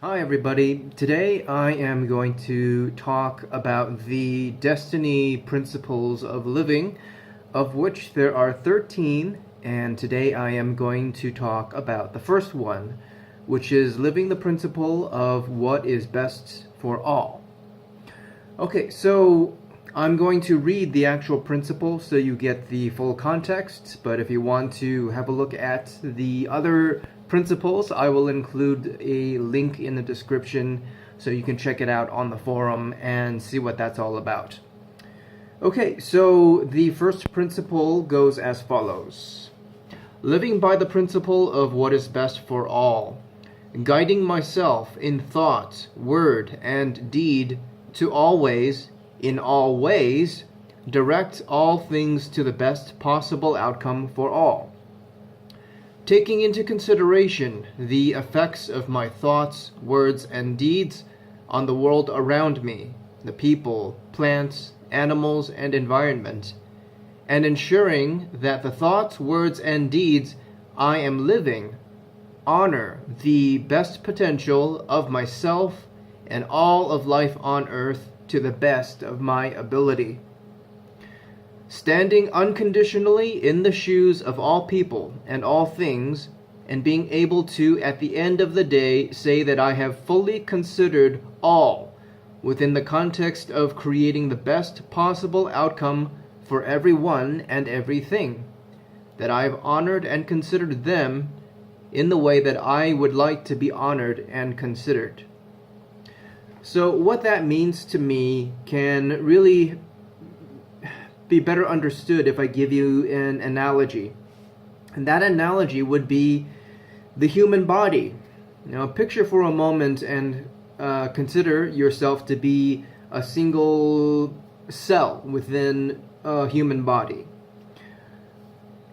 Hi everybody. Today I am going to talk about the Destiny Principles of Living, of which there are 13, and today I am going to talk about the first one, which is living the principle of what is best for all. Okay, so I'm going to read the actual principle so you get the full context, but if you want to have a look at the other principles, I will include a link in the description so you can check it out on the forum and see what that's all about. Okay, so the first principle goes as follows. Living by the principle of what is best for all, guiding myself in thought, word, and deed to always, in all ways, direct all things to the best possible outcome for all. Taking into consideration the effects of my thoughts, words, and deeds on the world around me, the people, plants, animals, and environment, and ensuring that the thoughts, words, and deeds I am living honor the best potential of myself and all of life on earth to the best of my ability. Standing unconditionally in the shoes of all people and all things, and being able to, at the end of the day, say that I have fully considered all within the context of creating the best possible outcome for everyone and everything, that I have honored and considered them in the way that I would like to be honored and considered. So what that means to me can really be better understood if I give you an analogy. And that analogy would be the human body. Now, picture for a moment and consider yourself to be a single cell within a human body.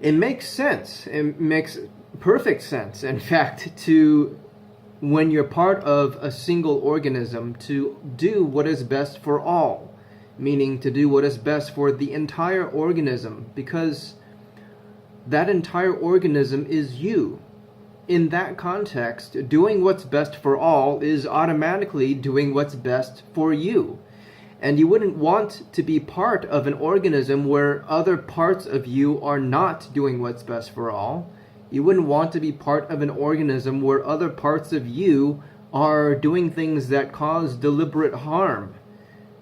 It makes sense. It makes perfect sense, in fact, to when you're part of a single organism to do what is best for all, meaning to do what is best for the entire organism, because that entire organism is you. In that context, doing what's best for all is automatically doing what's best for you. And you wouldn't want to be part of an organism where other parts of you are not doing what's best for all. You wouldn't want to be part of an organism where other parts of you are doing things that cause deliberate harm.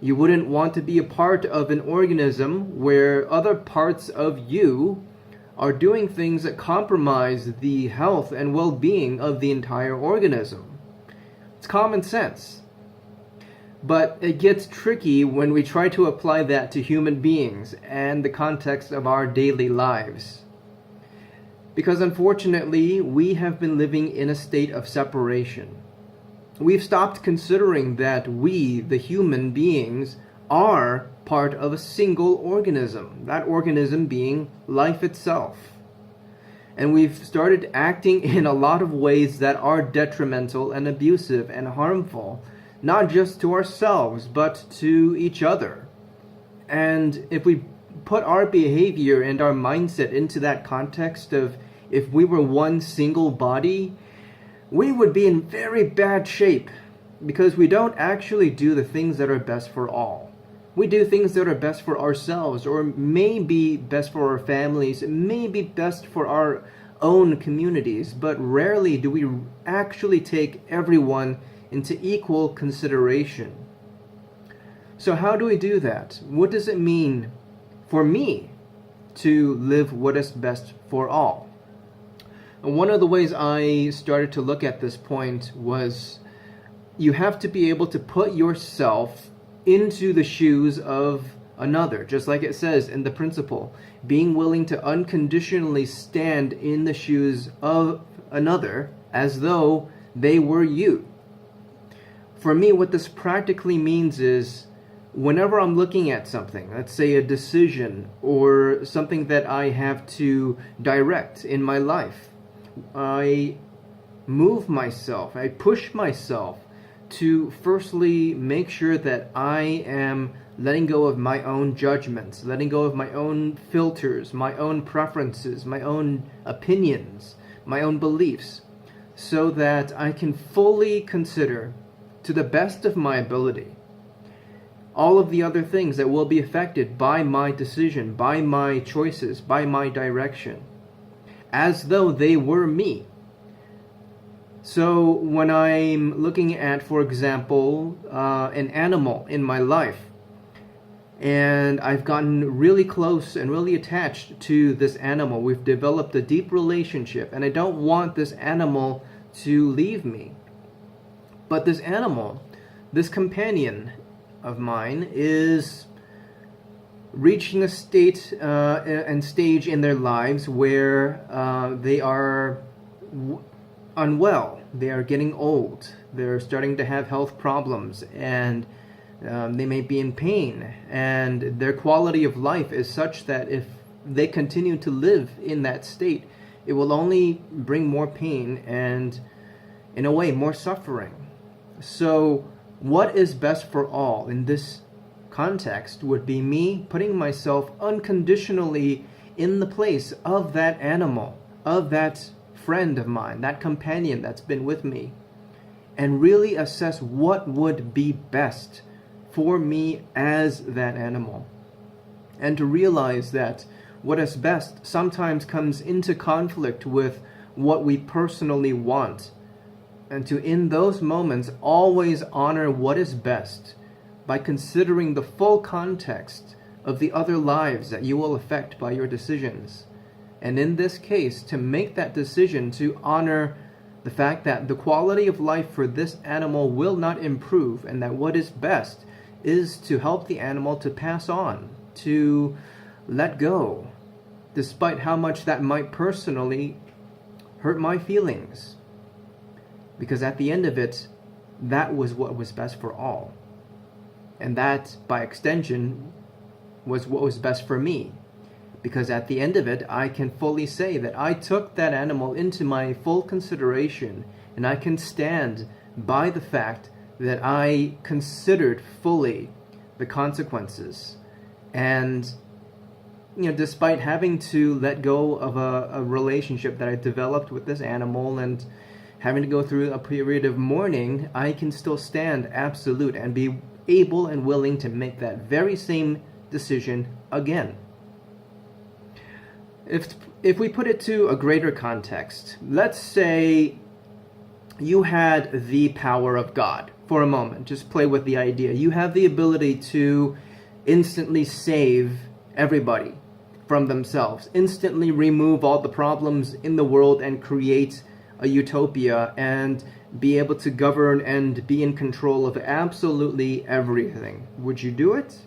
You wouldn't want to be a part of an organism where other parts of you are doing things that compromise the health and well-being of the entire organism. It's common sense. But it gets tricky when we try to apply that to human beings and the context of our daily lives. Because unfortunately, we have been living in a state of separation. We've stopped considering that we, the human beings, are part of a single organism, that organism being life itself. And we've started acting in a lot of ways that are detrimental and abusive and harmful, not just to ourselves, but to each other. And if we put our behavior and our mindset into that context of if we were one single body, we would be in very bad shape because we don't actually do the things that are best for all. We do things that are best for ourselves, or maybe best for our families, maybe best for our own communities, but rarely do we actually take everyone into equal consideration. So how do we do that? What does it mean for me to live what is best for all? And one of the ways I started to look at this point was you have to be able to put yourself into the shoes of another, just like it says in the principle, being willing to unconditionally stand in the shoes of another as though they were you. For me, what this practically means is whenever I'm looking at something, let's say a decision or something that I have to direct in my life, I move myself, I push myself to firstly make sure that I am letting go of my own judgments, letting go of my own filters, my own preferences, my own opinions, my own beliefs, so that I can fully consider, to the best of my ability, all of the other things that will be affected by my decision, by my choices, by my direction, as though they were me. So when I'm looking at, for example, an animal in my life, and I've gotten really close and really attached to this animal, we've developed a deep relationship, and I don't want this animal to leave me. But this animal, this companion of mine, is reaching a state and stage in their lives where they are unwell. They are getting old. They're starting to have health problems, and they may be in pain. And their quality of life is such that if they continue to live in that state, it will only bring more pain and, in a way, more suffering. So what is best for all in this context would be me putting myself unconditionally in the place of that animal, of that friend of mine, that companion that's been with me, and really assess what would be best for me as that animal. And to realize that what is best sometimes comes into conflict with what we personally want. And to, in those moments, always honor what is best by considering the full context of the other lives that you will affect by your decisions. And in this case, to make that decision to honor the fact that the quality of life for this animal will not improve, and that what is best is to help the animal to pass on, to let go, despite how much that might personally hurt my feelings. Because at the end of it, that was what was best for all. And that, by extension, was what was best for me. Because at the end of it, I can fully say that I took that animal into my full consideration, and I can stand by the fact that I considered fully the consequences. And, despite having to let go of a relationship that I developed with this animal and having to go through a period of mourning, I can still stand absolute and be able and willing to make that very same decision again. If we put it to a greater context, let's say you had the power of God for a moment. Just play with the idea. You have the ability to instantly save everybody from themselves, instantly remove all the problems in the world and create a utopia and be able to govern and be in control of absolutely everything. Would you do it?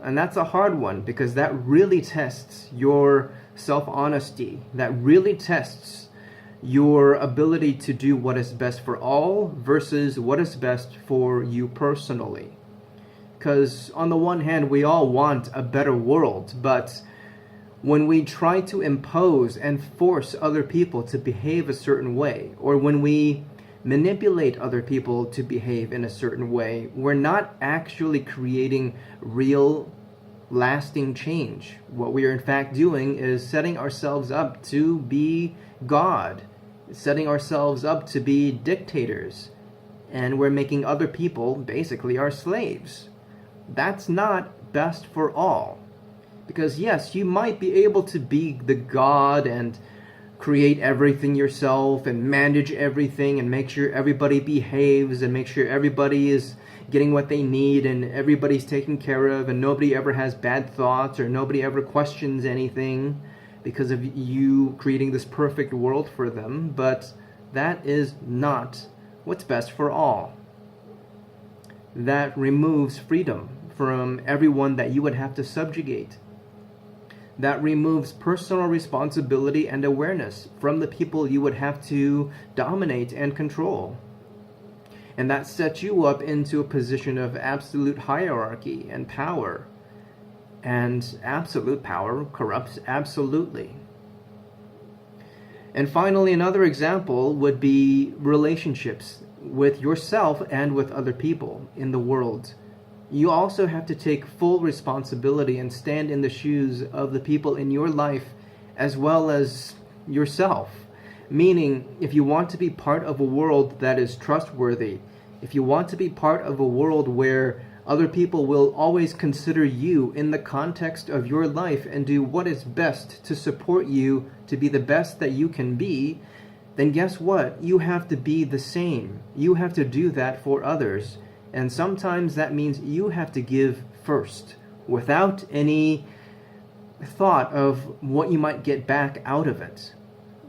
And that's a hard one, because that really tests your self-honesty. That really tests your ability to do what is best for all versus what is best for you personally. Because on the one hand, we all want a better world, but when we try to impose and force other people to behave a certain way, or when we manipulate other people to behave in a certain way, we're not actually creating real, lasting change. What we are in fact doing is setting ourselves up to be God, setting ourselves up to be dictators, and we're making other people basically our slaves. That's not best for all. Because yes, you might be able to be the God and create everything yourself and manage everything and make sure everybody behaves and make sure everybody is getting what they need and everybody's taken care of and nobody ever has bad thoughts or nobody ever questions anything because of you creating this perfect world for them. But that is not what's best for all. That removes freedom from everyone that you would have to subjugate. That removes personal responsibility and awareness from the people you would have to dominate and control. And that sets you up into a position of absolute hierarchy and power. And absolute power corrupts absolutely. And finally, another example would be relationships with yourself and with other people in the world. You also have to take full responsibility and stand in the shoes of the people in your life as well as yourself. Meaning, if you want to be part of a world that is trustworthy, if you want to be part of a world where other people will always consider you in the context of your life and do what is best to support you to be the best that you can be, then guess what? You have to be the same. You have to do that for others. And sometimes that means you have to give first, without any thought of what you might get back out of it.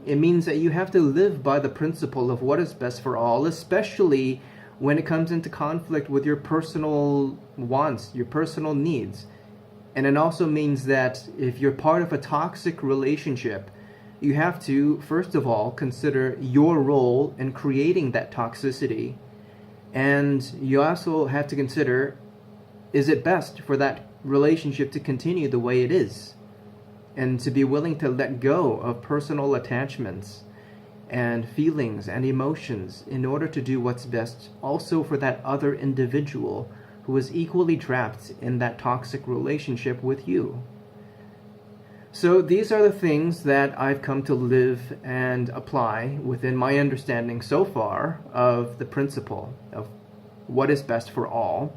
It means that you have to live by the principle of what is best for all, especially when it comes into conflict with your personal wants, your personal needs. And it also means that if you're part of a toxic relationship, you have to, first of all, consider your role in creating that toxicity. And you also have to consider, is it best for that relationship to continue the way it is? And to be willing to let go of personal attachments and feelings and emotions in order to do what's best also for that other individual who is equally trapped in that toxic relationship with you. So these are the things that I've come to live and apply within my understanding so far of the principle of what is best for all.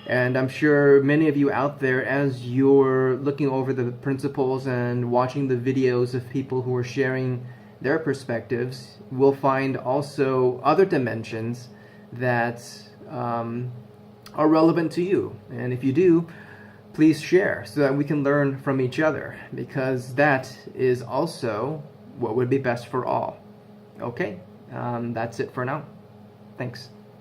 And I'm sure many of you out there, as you're looking over the principles and watching the videos of people who are sharing their perspectives, will find also other dimensions that are relevant to you. And if you do, please share so that we can learn from each other, because that is also what would be best for all. Okay, that's it for now. Thanks.